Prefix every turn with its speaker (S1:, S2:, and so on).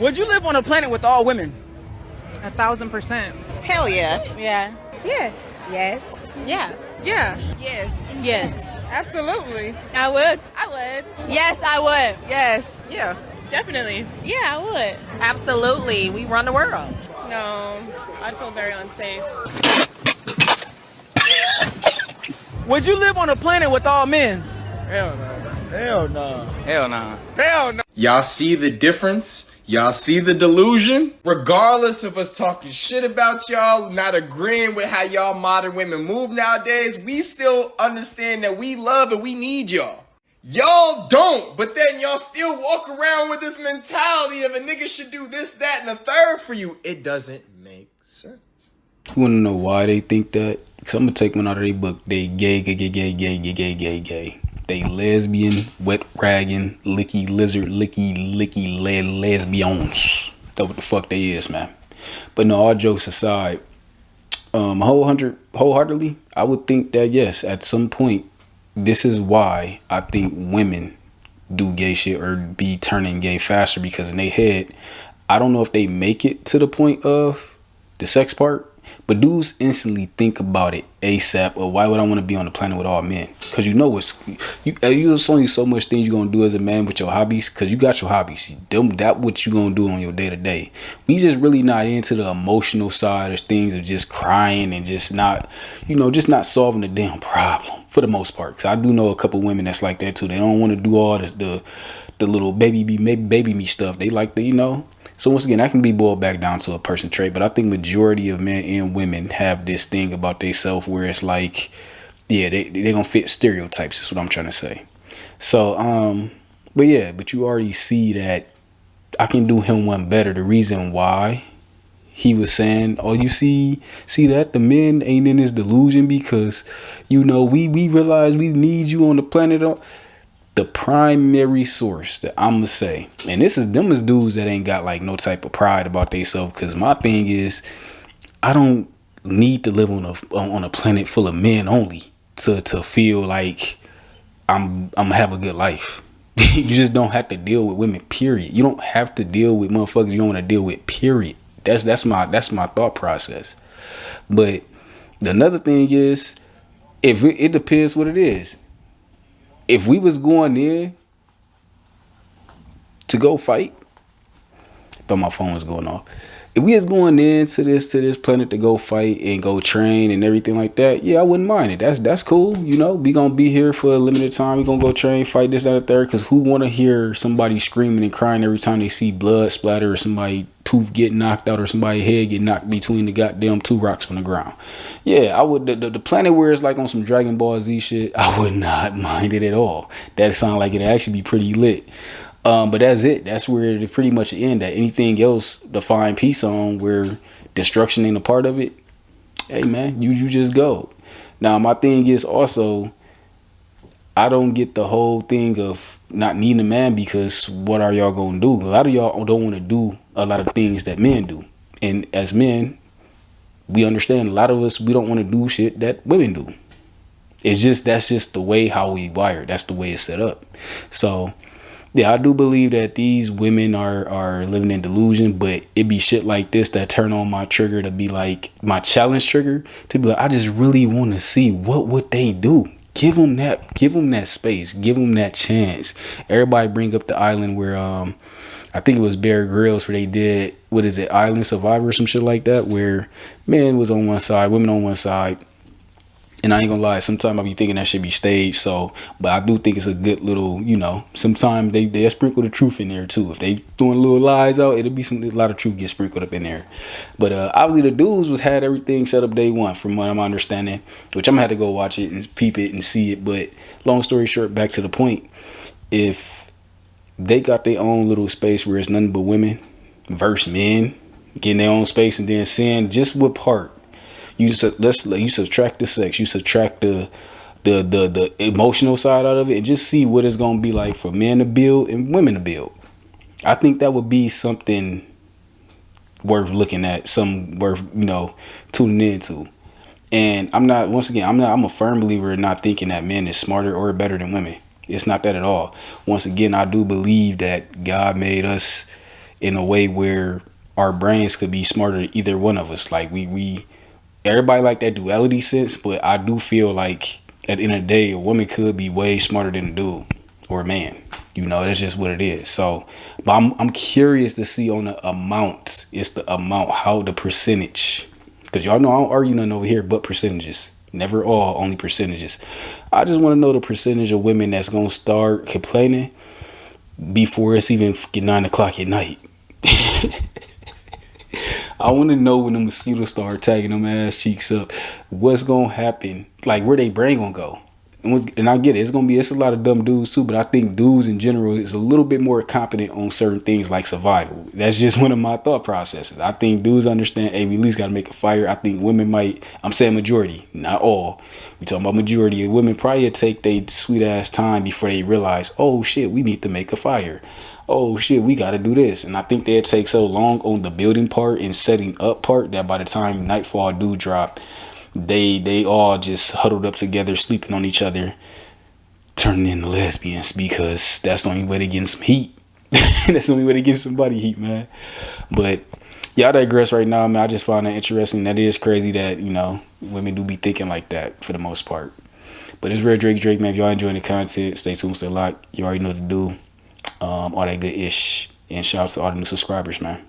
S1: Would you live on a planet with all women?
S2: 1,000%.
S3: Hell yeah.
S4: Yeah.
S3: Yes.
S4: Yes.
S2: Yeah.
S3: Yeah.
S2: Yes.
S4: Yes.
S3: Absolutely.
S4: I would.
S2: Yes, I would.
S3: Yes. Yeah.
S2: Definitely.
S4: Yeah, I would.
S5: Absolutely. We run the world.
S3: No, I'd feel very unsafe.
S1: Would you live on a planet with all men?
S3: Hell no.
S1: Hell no.
S6: Hell nah.
S3: Hell no.
S7: Y'all see the difference? Y'all see the delusion? Regardless of us talking shit about y'all, not agreeing with how y'all modern women move nowadays, we still understand that we love and we need y'all. Y'all don't, but then y'all still walk around with this mentality of a nigga should do this, that, and the third for you. It doesn't make sense.
S8: You wanna know why they think that? Because I'm gonna take one out of their book. They gay. They lesbian, wet ragging, licky lizard, licky lesbians. That's what the fuck they is, man. But no, all jokes aside, wholeheartedly, I would think that yes, at some point, this is why I think women do gay shit or be turning gay faster, because in their head, I don't know if they make it to the point of the sex part, but dudes instantly think about it ASAP. Or why would I want to be on the planet with all men? Because you know what's there's only so much things you're gonna do as a man with your hobbies. Because you got your hobbies, that what you gonna do on your day to day. We just really not into the emotional side of things, of just crying and just not, just not solving the damn problem for the most part. Because I do know a couple women that's like that too. They don't want to do all this the little baby me stuff. They like the So once again, that can be boiled back down to a person trait, but I think majority of men and women have this thing about themselves where it's like, yeah, they gonna fit stereotypes is what I'm trying to say. So, but you already see that I can do him one better. The reason why he was saying, oh, you see that the men ain't in this delusion because, we realize we need you on the planet. The primary source that I'm gonna say, and this is them as dudes that ain't got like no type of pride about themselves, because my thing is, I don't need to live on a planet full of men only to feel like I'm have a good life. You just don't have to deal with women, period. You don't have to deal with motherfuckers you don't want to deal with, period. That's my thought process. But another thing is, if it depends what it is. If we was going in to go fight, I thought my phone was going off. If we was going into this planet to go fight and go train and everything like that, yeah, I wouldn't mind it. That's cool. We gonna be here for a limited time. We gonna go train, fight this, that, and third. Because who want to hear somebody screaming and crying every time they see blood splatter or somebody tooth get knocked out or somebody's head get knocked between the goddamn two rocks on the ground? Yeah, I would. The planet where it's like on some Dragon Ball Z shit, I would not mind it at all. That sound like it'd actually be pretty lit. But that's it. That's where it pretty much end at. Anything else to find peace on, where destruction ain't a part of it, hey man, you just go. Now my thing is also, I don't get the whole thing of not needing a man, because what are y'all gonna do? A lot of y'all don't want to do a lot of things that men do, and as men, we understand a lot of us, we don't want to do shit that women do. That's just the way how we wired. That's the way it's set up. So yeah, I do believe that these women are living in delusion, but it be shit like this that turn on my trigger to be like my challenge trigger, to be like, I just really want to see what would they do. Give them that space, give them that chance. Everybody bring up the island where I think it was Bear Grylls, where they did, what is it, Island Survivor or some shit like that, where men was on one side, women on one side. And I ain't gonna lie, sometimes I be thinking that should be staged. So, but I do think it's a good little, sometimes they sprinkle the truth in there too. If they throwing little lies out, it'll be a lot of truth get sprinkled up in there. But obviously the dudes had everything set up day one, from what I'm understanding, which I'm gonna have to go watch it and peep it and see it. But long story short, back to the point, if they got their own little space where it's nothing but women versus men getting their own space, and then seeing just what part. You subtract the sex, you subtract the emotional side out of it, and just see what it's gonna be like for men to build and women to build. I think that would be something worth looking at, some worth tuning into. And I'm a firm believer in not thinking that men is smarter or better than women. It's not that at all. Once again, I do believe that God made us in a way where our brains could be smarter than either one of us. Like we everybody like that duality sense, but I do feel like at the end of the day, a woman could be way smarter than a dude or a man. You know, that's just what it is. So, but I'm curious to see on the amount. It's the amount, how the percentage. Because y'all know I don't argue nothing over here but percentages. Never all, only percentages. I just want to know the percentage of women that's going to start complaining before it's even 9 o'clock at night. I want to know when the mosquitoes start tagging them ass cheeks up, what's going to happen, like where they brain going to go. And I get it, it's a lot of dumb dudes too, but I think dudes in general is a little bit more competent on certain things like survival. That's just one of my thought processes. I think dudes understand, hey, we at least got to make a fire. I think women might, I'm saying majority, not all. We talking about majority of women probably take their sweet ass time before they realize, oh shit, we need to make a fire. Oh shit, we got to do this. And I think that it takes so long on the building part and setting up part that by the time nightfall do drop, they all just huddled up together, sleeping on each other, turning into lesbians, because that's the only way to get some heat. That's the only way to get somebody heat, man. But yeah, I digress right now, man. I just find that interesting. That is crazy that, you know, women do be thinking like that for the most part. But it's Red Drake, man. If y'all enjoying the content, stay tuned, stay locked. You already know what to do. All that good ish. And shout out to all the new subscribers, man.